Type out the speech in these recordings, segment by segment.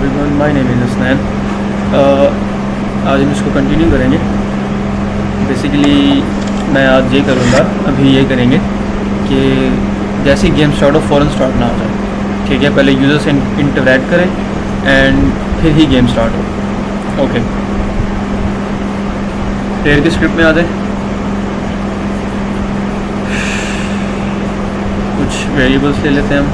Everyone, my name is Hasnain. आज हम इसको कंटिन्यू करेंगे। बेसिकली मैं आज ये करूँगा, अभी ये करेंगे कि जैसे ही गेम स्टार्ट हो फ़ौरन स्टार्ट ना हो जाए, ठीक है। पहले यूज़र से इंटरेक्ट करें एंड फिर ही गेम स्टार्ट हो। ओके, प्लेयर की स्क्रिप्ट में आ जाए। कुछ वेरिएबल्स ले लेते हैं हम।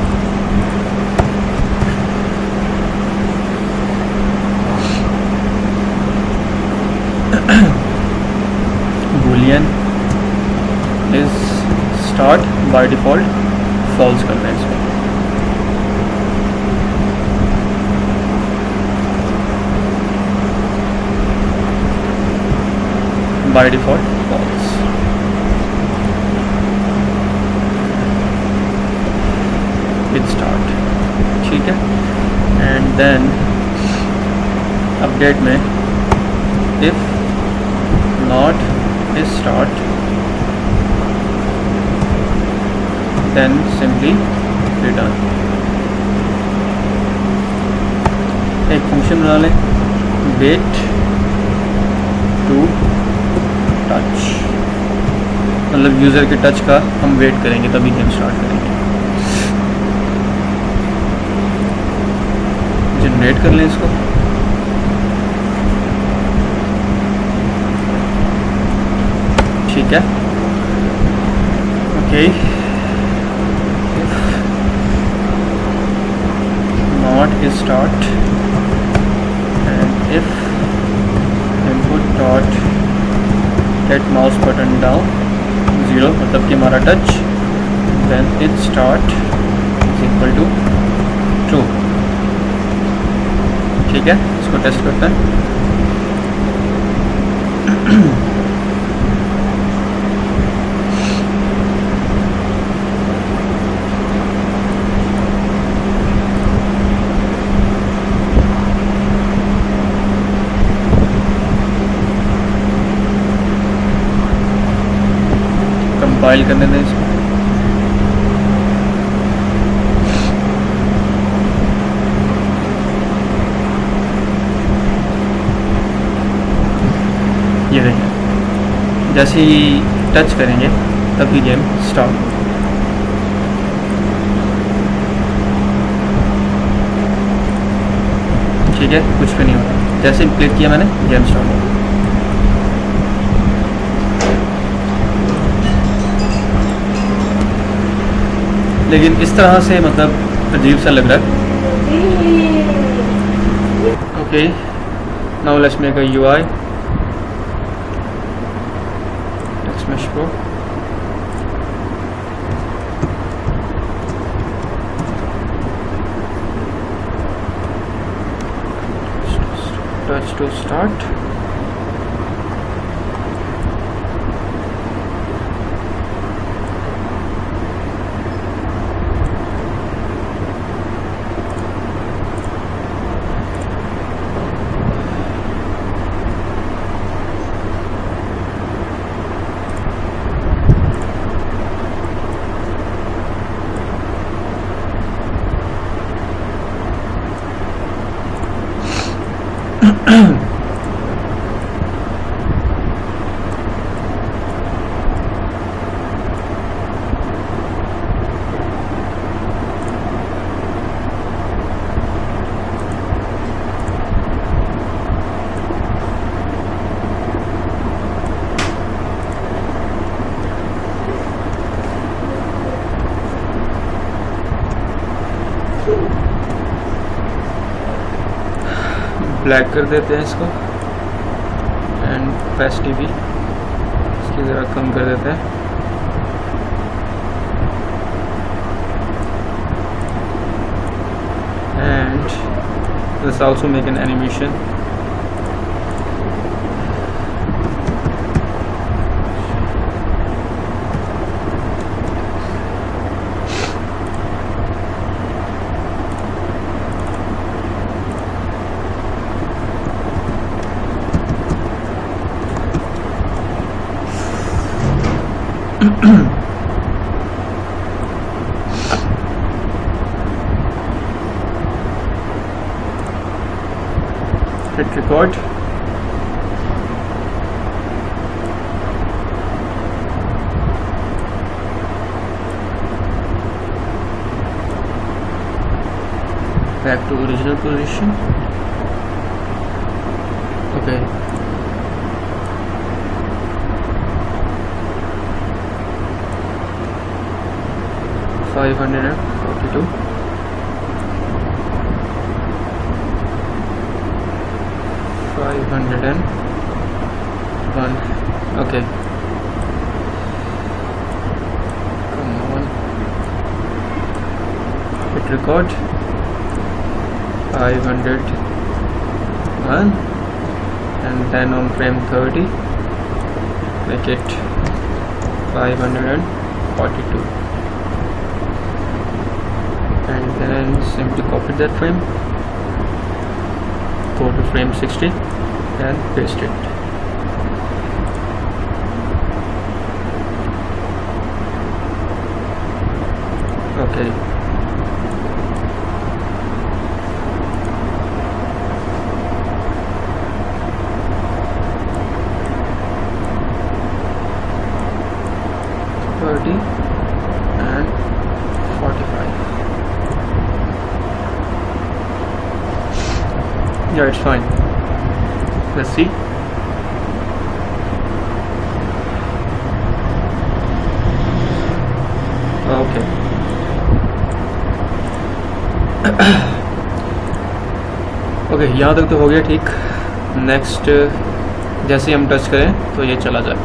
Boolean is start by default false करना है इसमें। By default false. It start, ठीक है। एंड देन अपडेट में if not is start, then simply return। एक फंक्शन बना लें, wait to touch, मतलब यूज़र के टच का हम वेट करेंगे तभी गेम स्टार्ट करेंगे। जनरेट कर लें इसको। ठीक है, okay. Not is start and if input dot get mouse button down 0, मतलब कि हमारा touch, then it start is equal to true. ठीक है, इसको टेस्ट करते हैं। कंपाइल करने दें इसको। ये देखें, जैसे ही टच करेंगे तभी गेम स्टार्ट होगा। ठीक है, कुछ भी नहीं होगा। जैसे ही क्लिक किया मैंने, गेम स्टार्ट होगा। लेकिन इस तरह से मतलब अजीब सा लग रहा है। Okay, now let's make a UI. Text mesh pro, touch to start. Black कर देते हैं इसको एंड फेस्टिवी इसकी ज़रा कम कर देते हैं। And let's also make an animation। hit record. Back to original position. Okay. $542. $501. Okay. Come on. Hit record. 501, and then on frame 30 make it 542, and then simply copy that frame, go to frame 60 and paste it. Okay. And 45. Yeah, it's fine. Let's see. Okay. Okay, यहाँ तक तो हो गया ठीक. Next जैसे ही हम touch करें तो ये चला जाए,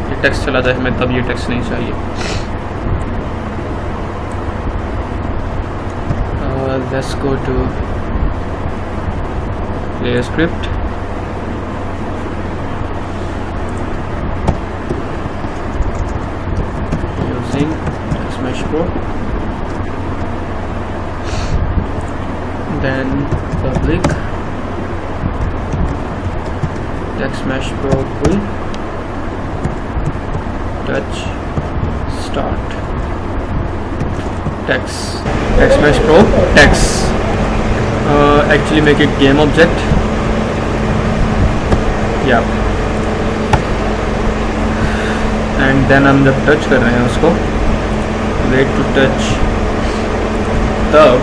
ये टेक्स्ट चला जाए, हमें तब ये टेक्स्ट नहीं चाहिए. Let's go to player script. Using TextMesh Pro. Then public TextMesh Pro GUI touch start TextMesh Pro text. Actually make it game object. Yeah. And then हम जब टच कर रहे हैं उसको wait to touch, तब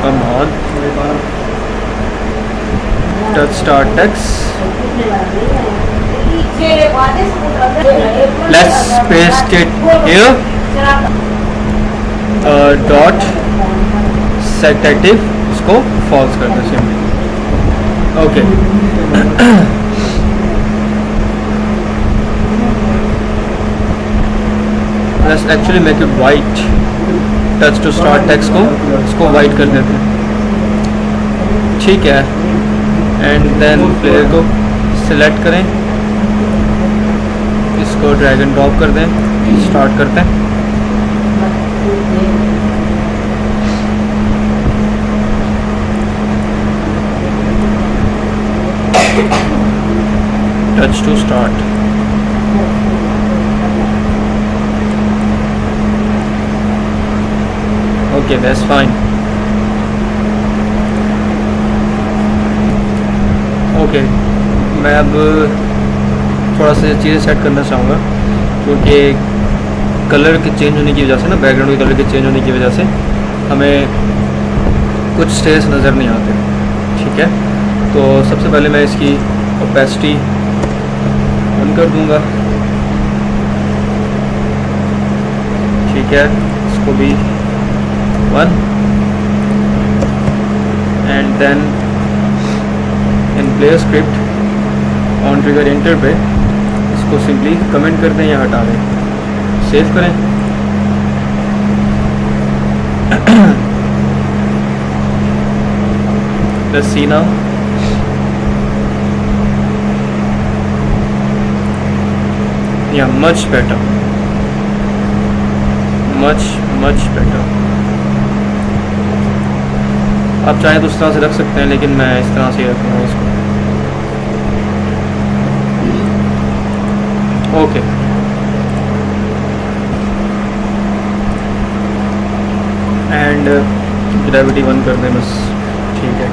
come on, touch start text. Let's paste it here. Dot set active, इसको false कर दो simply. Okay. Let's actually make it white. Touch to start text को इसको white कर देते हैं. ठीक है. And then player को select करें, इसको drag and drop कर दें, start करते हैं. Touch to start. Okay, that's fine. Okay, मैं अब थोड़ा सा चीज़ें सेट करना चाहूँगा, क्योंकि कलर के चेंज होने की वजह से ना, बैकग्राउंड के कलर के चेंज होने की वजह से हमें कुछ स्टेज नज़र नहीं आते. ठीक है, तो सबसे पहले मैं इसकी ओपेसिटी ऑन कर दूँगा. ठीक है, इसको भी 1, and then in player script on trigger enter पे इसको सिंपली कमेंट कर दें या हटा दें. सेव करें. Let's see now. Yeah, much better. Much better. आप चाहें तो उस तरह से रख सकते हैं, लेकिन मैं इस तरह से रखूँगा इसको. ओके, एंड ग्रेविटी 1 कर दें बस, ठीक है।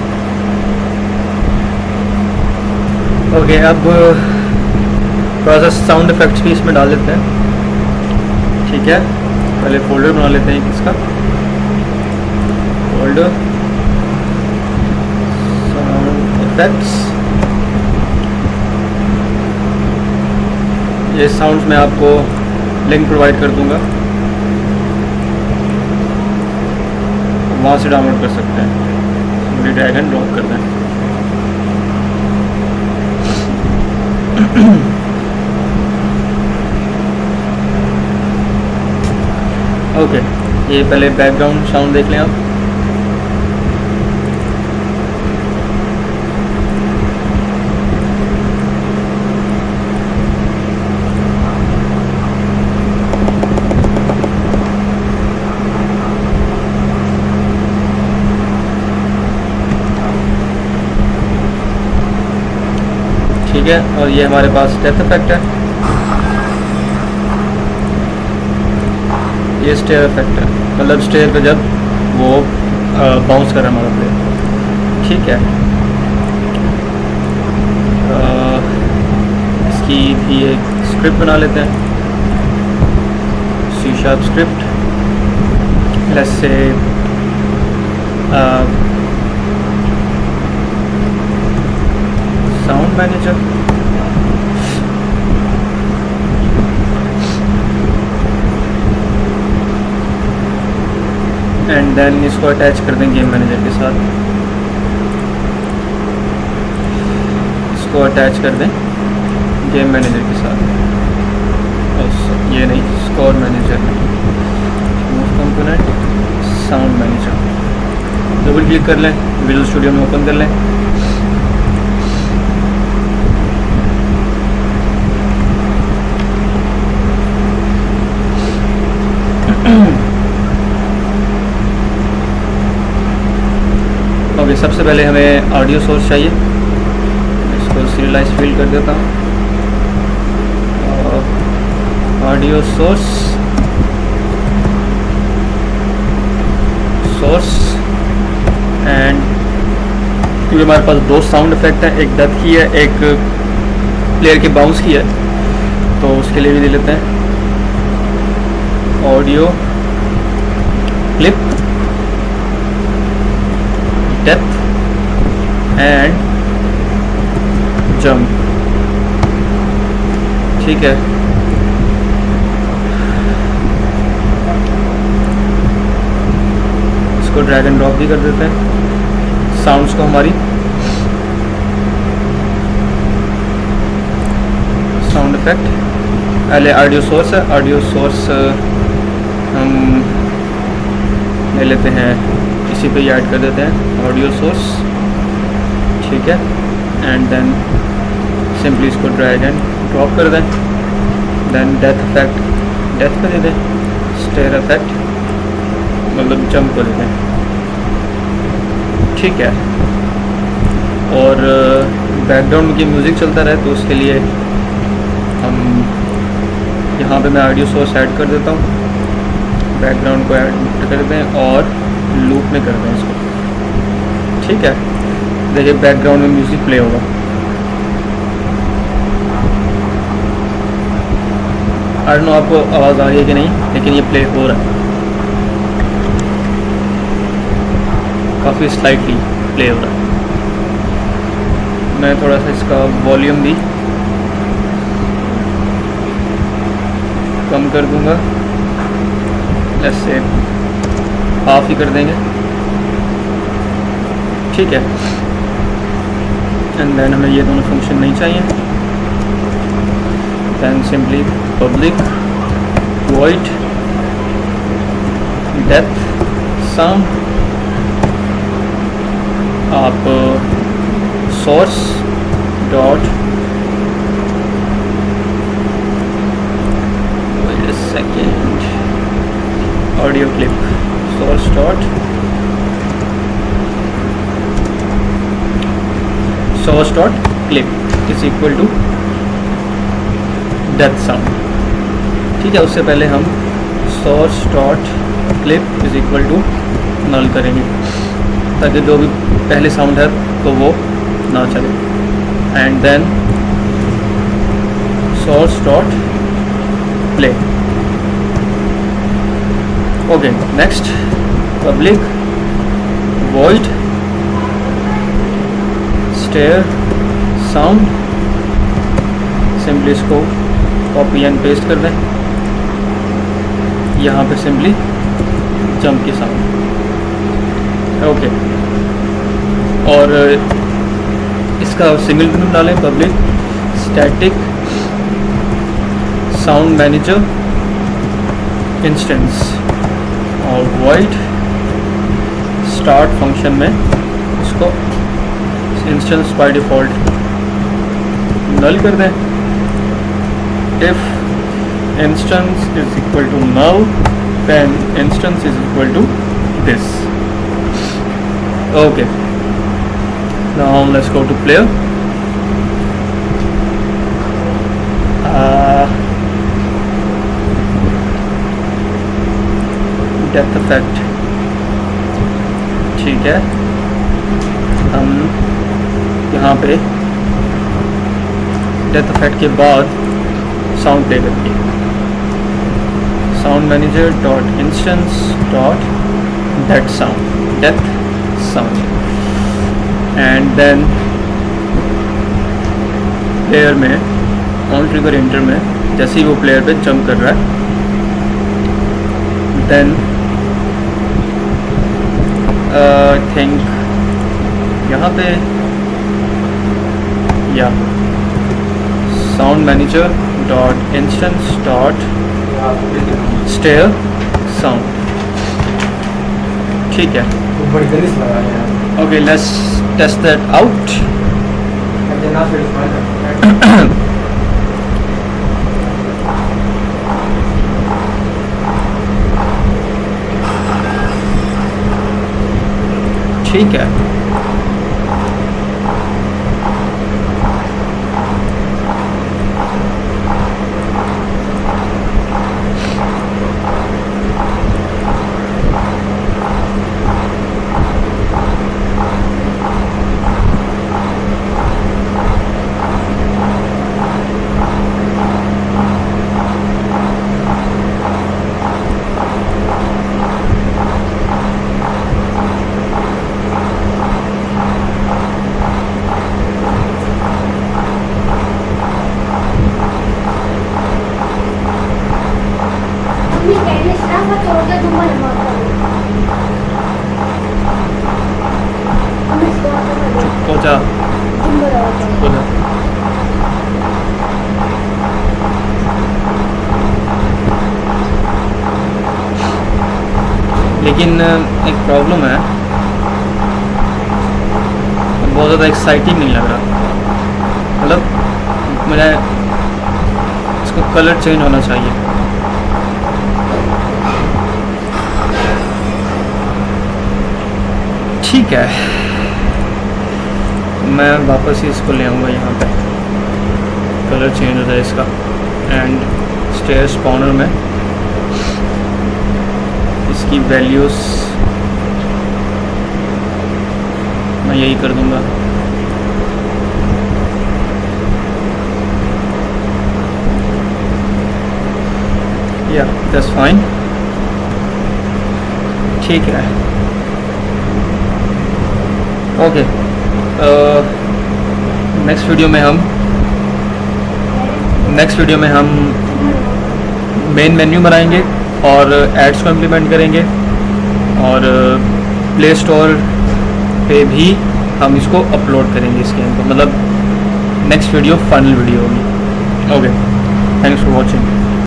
ओके, अब थोड़ा सा साउंड इफेक्ट्स भी इसमें डाल देते हैं, ठीक है। पहले फोल्डर बना लेते हैं इसका, फोल्डर साउंड इफेक्ट्स। ये साउंड्स मैं आपको लिंक प्रोवाइड कर दूंगा, वहाँ से डाउनलोड कर सकते हैं। ड्रैग एंड ड्रॉप कर दें। ओके, ये पहले बैकग्राउंड साउंड देख लें आप। ठीक है, और ये हमारे पास डेप्थ इफेक्ट है, ये स्टेयर इफेक्ट है, मतलब स्टेयर पे जब वो बाउंस कर रहा है हमारा प्लेयर, ठीक है। इसकी भी एक स्क्रिप्ट बना लेते हैं, C# script. Let's say sound manager, and then इसको अटैच कर दें गेम मैनेजर के साथ, इसको अटैच कर दें गेम मैनेजर के साथ। ये नहीं, स्कोर मैनेजर नहीं, component sound manager. Double click कर लें, विजुअल स्टूडियो में ओपन कर लें। ओके, सबसे पहले हमें ऑडियो सोर्स चाहिए, इसको सीरियलाइज फील्ड कर देता हूँ। ऑडियो सोर्स एंड क्योंकि हमारे पास दो साउंड इफेक्ट हैं, एक डेथ की है, एक प्लेयर के बाउंस की है, तो उसके लिए भी दे लेते हैं audio clip depth and jump, ठीक है। इसको ड्रैग एंड ड्रॉप भी कर देते हैं साउंड्स को हमारी। साउंड इफेक्ट पहले ऑडियो सोर्स है, ऑडियो सोर्स हम ले लेते हैं, इसी पे ऐड कर देते हैं ऑडियो सोर्स, ठीक है। एंड देन सिंपली इसको ड्रैग एंड ड्रॉप कर दें। देन डेथ इफेक्ट डेथ पे दे दें, स्टेयर इफेक्ट मतलब जंप को दे दें, ठीक है। और बैकग्राउंड की म्यूज़िक चलता रहे तो उसके लिए हम यहाँ पे मैं ऑडियो सोर्स ऐड कर देता हूँ, बैकग्राउंड को ऐड कर दें और लूप में कर दें इसको, ठीक है। देखिए बैकग्राउंड में म्यूज़िक प्ले होगा। आई डोंट नो आपको आवाज़ आ रही है कि नहीं, लेकिन ये प्ले हो रहा है, काफ़ी स्लाइटली प्ले हो रहा है। मैं थोड़ा सा इसका वॉल्यूम भी कम कर दूंगा, जैसे हाफ ही कर देंगे, ठीक है। एंड देन हमें ये दोनों फंक्शन नहीं चाहिए। Then simply public void depth sound, आप source dot second audio clip source dot clip is equal to death sound, ठीक है। उससे पहले हम source dot clip is equal to नल करेंगे, ताकि जो भी पहले साउंड है तो वो ना चले। And then source dot play। Okay, next public void stair sound। Simply इसको कॉपी एंड पेस्ट कर दें, यहाँ पे सिंपली जंप की साउंड। ओके, और इसका सिंगल टर्म डालें, public static sound manager instance, और void स्टार्ट फंक्शन में इसको इंस्टेंस बाय डिफ़ॉल्ट नल कर दें। If instance is equal to null, then instance is equal to this। Okay, now let's go to player। Depth effect, ठीक है, हम यहाँ पे डेप्थ इफेक्ट के बाद साउंड प्ले करेंगे। Sound manager dot instance dot depth sound, and then player में on trigger enter में जैसे ही वो प्लेयर पे जंप कर रहा है, देन आई थिंक यहाँ पे या sound manager dot instance dot stair sound, ठीक है। Okay, let's test that out. ठीक है, पहुंचा लेकिन एक प्रॉब्लम है, बहुत ज़्यादा एक्साइटिंग नहीं लग रहा। मतलब मुझे इसको कलर चेंज होना चाहिए। ठीक है, मैं वापस ही इसको ले आऊँगा यहाँ पे, कलर चेंज हो जाए इसका। एंड स्टेयर स्पॉनर में इसकी वैल्यूज़ मैं यही कर दूँगा। या दैट्स फाइन, ठीक है। ओके, नेक्स्ट वीडियो में हम मेन मेन्यू बनाएंगे और एड्स को इम्प्लीमेंट करेंगे, और प्ले स्टोर पे भी हम इसको अपलोड करेंगे इस गेम को। मतलब नेक्स्ट वीडियो फाइनल वीडियो होगी। Okay, thanks for watching.